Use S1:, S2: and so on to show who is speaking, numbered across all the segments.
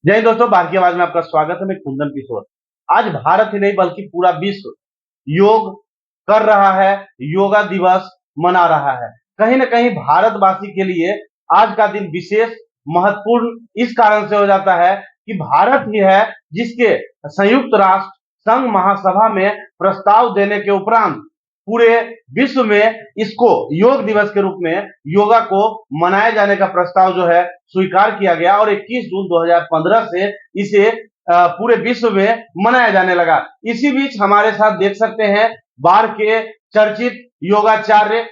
S1: जय दोस्तों, भारतीय आवाज में आपका स्वागत है। मैं कुंदन किशोर। आज भारत ही नहीं बल्कि पूरा विश्व योग कर रहा है, योगा दिवस मना रहा है। कहीं ना कहीं भारतवासी के लिए आज का दिन विशेष महत्वपूर्ण इस कारण से हो जाता है कि भारत ही है जिसके संयुक्त राष्ट्र संघ महासभा में प्रस्ताव देने के उपरांत पूरे विश्व में इसको योग दिवस के रूप में योगा को मनाए जाने का प्रस्ताव जो है स्वीकार किया गया और 21 जून 2015 से इसे पूरे विश्व में मनाया जाने लगा। इसी बीच हमारे साथ देख सकते हैं बाढ़ के चर्चित योगाचार्य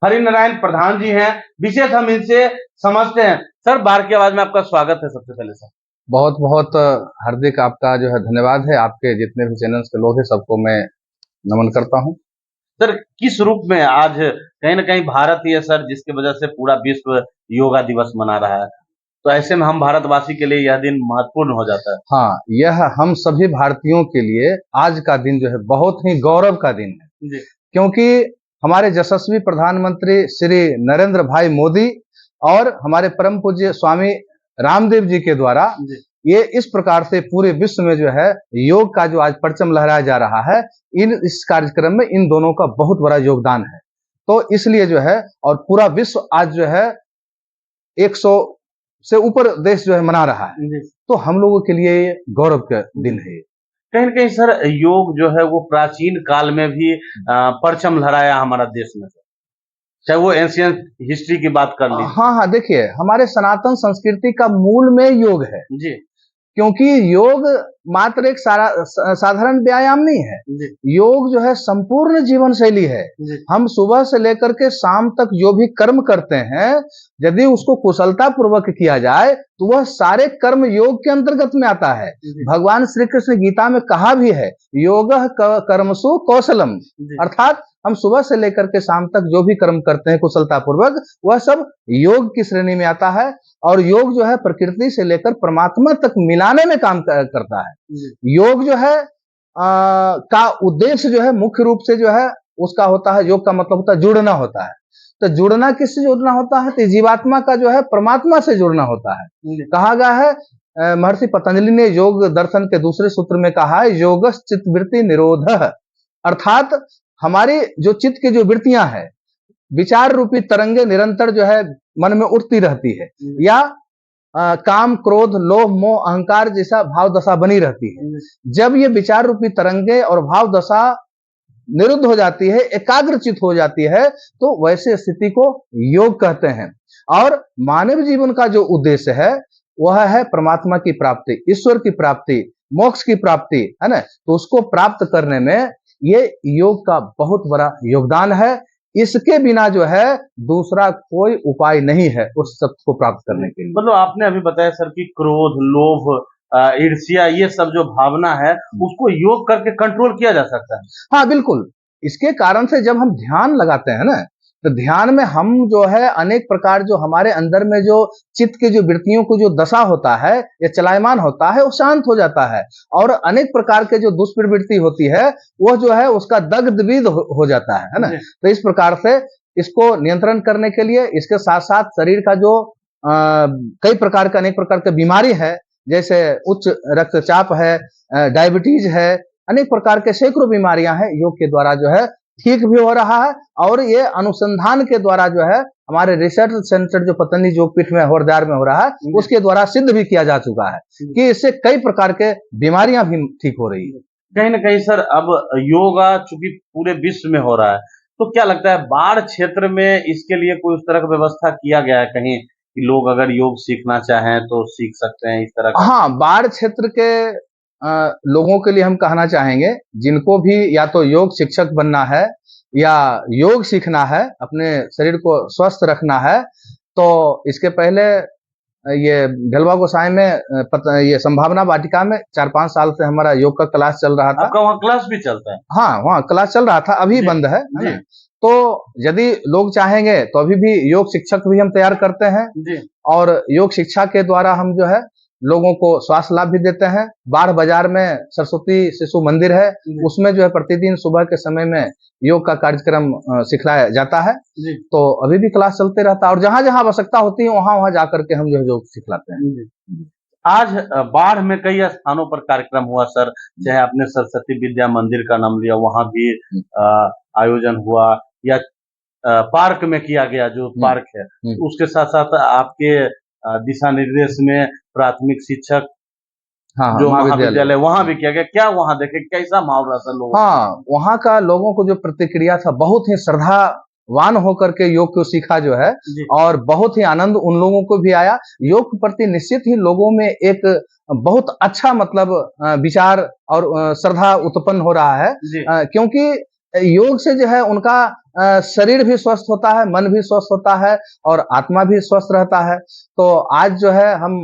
S1: हरिनारायण प्रधान जी हैं। विशेष हम इनसे समझते हैं। सर, बाढ़ की आवाज में आपका स्वागत है। सबसे पहले सर
S2: बहुत बहुत हार्दिक आपका जो है धन्यवाद है। आपके जितने भी चैनल्स के लोग हैं सबको मैं नमन करता हूं।
S1: सर, किस रूप में आज कहीं ना कहीं भारत ही है सर जिसकी वजह से पूरा विश्व योगा दिवस मना रहा है, तो ऐसे में हम भारतवासी के लिए यह दिन महत्वपूर्ण हो जाता है।
S2: हाँ, यह हम सभी भारतीयों के लिए आज का दिन जो है बहुत ही गौरव का दिन है
S1: जी।
S2: क्योंकि हमारे यशस्वी प्रधानमंत्री श्री नरेंद्र भाई मोदी और हमारे परम पूज्य स्वामी रामदेव जी के द्वारा ये इस प्रकार से पूरे विश्व में जो है योग का जो आज परचम लहराया जा रहा है, इस कार्यक्रम में इन दोनों का बहुत बड़ा योगदान है। तो इसलिए जो है और पूरा विश्व आज जो है 100 से ऊपर देश जो है मना रहा है, तो हम लोगों के लिए गौरव का दिन है।
S1: कहीं ना कहीं सर योग जो है वो प्राचीन काल में भी परचम लहराया हमारा देश में, चाहे वो एंशियंट हिस्ट्री की बात कर लीजिए।
S2: हाँ, देखिए हमारे सनातन संस्कृति का मूल में योग है
S1: जी,
S2: क्योंकि योग मात्र एक साधारण व्यायाम नहीं है। योग जो है संपूर्ण जीवन शैली है। हम सुबह से लेकर के शाम तक जो भी कर्म करते हैं, यदि उसको कुशलता पूर्वक किया जाए तो वह सारे कर्म योग के अंतर्गत में आता है। भगवान श्री कृष्ण गीता में कहा भी है, योगः कर्मसु कौशलम, अर्थात हम सुबह से लेकर के शाम तक जो भी कर्म करते हैं कुशलता पूर्वक, वह सब योग की श्रेणी में आता है। और योग जो है प्रकृति से लेकर परमात्मा तक मिलाने में काम करता है। योग जो है का उद्देश्य जो है मुख्य रूप से जो है उसका होता है, योग का मतलब होता है जुड़ना होता है। तो जुड़ना किससे जुड़ना होता है? तो जीवात्मा का जो है परमात्मा से जुड़ना होता है। कहा गया है, महर्षि पतंजलि ने योग दर्शन के दूसरे सूत्र में कहा है, योगस् चित्तवृत्ति निरोधः, अर्थात हमारी जो चित्त की जो वृत्तियां है, विचार रूपी तरंगे निरंतर जो है मन में उठती रहती है, या काम क्रोध लोभ मोह अहंकार जैसा भाव दशा बनी रहती है। जब ये विचार रूपी तरंगे और भाव दशा निरुद्ध हो जाती है, एकाग्रचित हो जाती है, तो वैसे स्थिति को योग कहते हैं। और मानव जीवन का जो उद्देश्य है वह है परमात्मा की प्राप्ति, ईश्वर की प्राप्ति, मोक्ष की प्राप्ति, है ना। तो उसको प्राप्त करने में ये योग का बहुत बड़ा योगदान है। इसके बिना जो है दूसरा कोई उपाय नहीं है उस सब को प्राप्त करने के लिए।
S1: मतलब आपने अभी बताया सर कि क्रोध लोभ ईर्ष्या ये सब जो भावना है उसको योग करके कंट्रोल किया जा सकता है।
S2: हाँ बिल्कुल, इसके कारण से जब हम ध्यान लगाते हैं ना, तो ध्यान में हम जो है अनेक प्रकार जो हमारे अंदर में जो चित्त की जो वृत्तियों को जो दशा होता है या चलायमान होता है वो शांत हो जाता है। और अनेक प्रकार के जो दुष्प्रवृत्ति होती है वो जो है उसका दग्धविद हो जाता है ना। तो इस प्रकार से इसको नियंत्रण करने के लिए इसके साथ साथ शरीर का जो कई प्रकार का अनेक प्रकार की बीमारी है, जैसे उच्च रक्तचाप है, डायबिटीज है, अनेक प्रकार के सैकड़ों बीमारियां हैं, योग के द्वारा जो है ठीक भी हो रहा है। और ये अनुसंधान के द्वारा जो है हमारे रिसर्च सेंटर जो पतंजलि योगपीठ में हरिद्वार में हो रहा है, उसके द्वारा सिद्ध भी किया जा चुका है कि इससे कई प्रकार के बीमारियां भी ठीक हो रही है।
S1: कहीं ना कहीं सर अब योगा चूंकि पूरे विश्व में हो रहा है, तो क्या लगता है बाढ़ क्षेत्र में इसके लिए कोई उस तरह का व्यवस्था किया गया है कहीं कि लोग अगर योग सीखना चाहें तो सीख सकते हैं इस तरह का?
S2: हाँ, बाढ़ क्षेत्र के लोगों के लिए हम कहना चाहेंगे, जिनको भी या तो योग शिक्षक बनना है या योग सीखना है, अपने शरीर को स्वस्थ रखना है, तो इसके पहले ये ढलवा गोसाई में ये संभावना वाटिका में 4-5 साल से हमारा योग का क्लास चल रहा था।
S1: आपका वहाँ क्लास भी चलता है?
S2: हाँ, वहाँ क्लास चल रहा था, अभी बंद है ना? तो यदि लोग चाहेंगे तो अभी भी योग शिक्षक भी हम तैयार करते हैं। और योग शिक्षा के द्वारा हम जो है लोगों को स्वास्थ्य लाभ भी देते हैं। बाढ़ बाजार में सरस्वती शिशु मंदिर है, उसमें जो है प्रतिदिन सुबह के समय में योग का कार्यक्रम सिखलाया जाता है। तो अभी भी क्लास चलते रहता है और जहां जहां आवश्यकता होती है वहां वहां जाकर के हम जो है योग सिखलाते हैं।
S1: आज बाढ़ में कई स्थानों पर कार्यक्रम हुआ सर, चाहे आपने सरस्वती विद्या मंदिर का नाम लिया, वहां भी आयोजन हुआ, या पार्क में किया गया जो पार्क है, उसके साथ साथ आपके दिशा निर्देश में प्राथमिक शिक्षक जो महाविद्यालय वहां भी किया गया। क्या वहां देखे, कैसा माहौल रहा सर लोगों?
S2: हाँ, वहां का लोगों को जो प्रतिक्रिया था, बहुत ही श्रद्धावान होकर के योग को सीखा जो है, और बहुत ही आनंद उन लोगों को भी आया। योग के प्रति निश्चित ही लोगों में एक बहुत अच्छा मतलब विचार और श्रद्धा उत्पन्न हो रहा है, क्योंकि योग से जो है उनका शरीर भी स्वस्थ होता है, मन भी स्वस्थ होता है और आत्मा भी स्वस्थ रहता है। तो आज जो है हम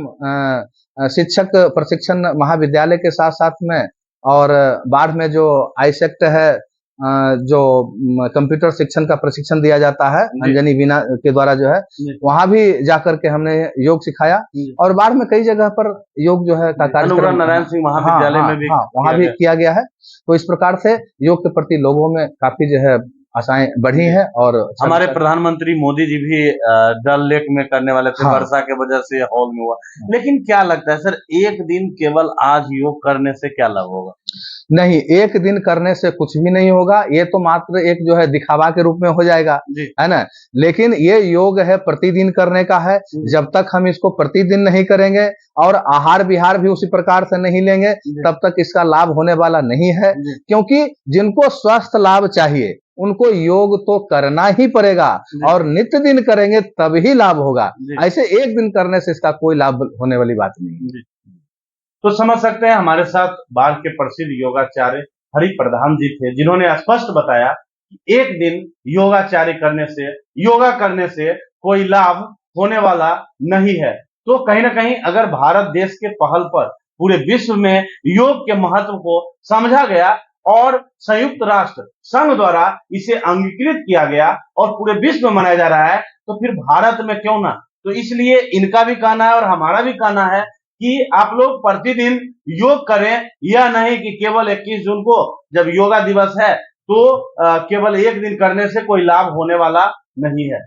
S2: शिक्षक प्रशिक्षण महाविद्यालय के साथ साथ में और बाढ़ में जो आईसेक्ट है, जो कंप्यूटर शिक्षण का प्रशिक्षण दिया जाता है अंजनी बीना के द्वारा जो है, वहां भी जाकर के हमने योग सिखाया। और बाढ़ में कई जगह पर योग जो है का कार्यक्रम
S1: नारायण सिंह महाविद्यालय में भी
S2: वहां भी किया गया है। तो इस प्रकार से योग के प्रति लोगों में काफी जो है आशाएं बढ़ी है। और
S1: हमारे प्रधानमंत्री मोदी जी भी डल लेक में करने वाले थे, वर्षा के वजह से हॉल में हुआ। लेकिन क्या लगता है सर, एक दिन केवल आज योग करने से क्या लाभ होगा?
S2: नहीं, एक दिन करने से कुछ भी नहीं होगा, ये तो मात्र एक जो है दिखावा के रूप में हो जाएगा, है ना। लेकिन ये योग है प्रतिदिन करने का है। जब तक हम इसको प्रतिदिन नहीं करेंगे और आहार विहार भी उसी प्रकार से नहीं लेंगे, तब तक इसका लाभ होने वाला नहीं है। क्योंकि जिनको स्वस्थ लाभ चाहिए उनको योग तो करना ही पड़ेगा, और नित्य दिन करेंगे तभी लाभ होगा। ऐसे एक दिन करने से इसका कोई लाभ होने वाली बात नहीं है।
S1: तो समझ सकते हैं हमारे साथ बाढ़ के प्रसिद्ध योगाचार्य हरि प्रधान जी थे, जिन्होंने स्पष्ट बताया कि एक दिन योगा करने से कोई लाभ होने वाला नहीं है। तो कहीं ना कहीं अगर भारत देश के पहल पर पूरे विश्व में योग के महत्व को समझा गया और संयुक्त राष्ट्र संघ द्वारा इसे अंगीकृत किया गया और पूरे विश्व में मनाया जा रहा है, तो फिर भारत में क्यों ना। तो इसलिए इनका भी कहना है और हमारा भी कहना है कि आप लोग प्रतिदिन योग करें, यह नहीं कि केवल 21 जून को जब योगा दिवस है तो केवल एक दिन करने से कोई लाभ होने वाला नहीं है।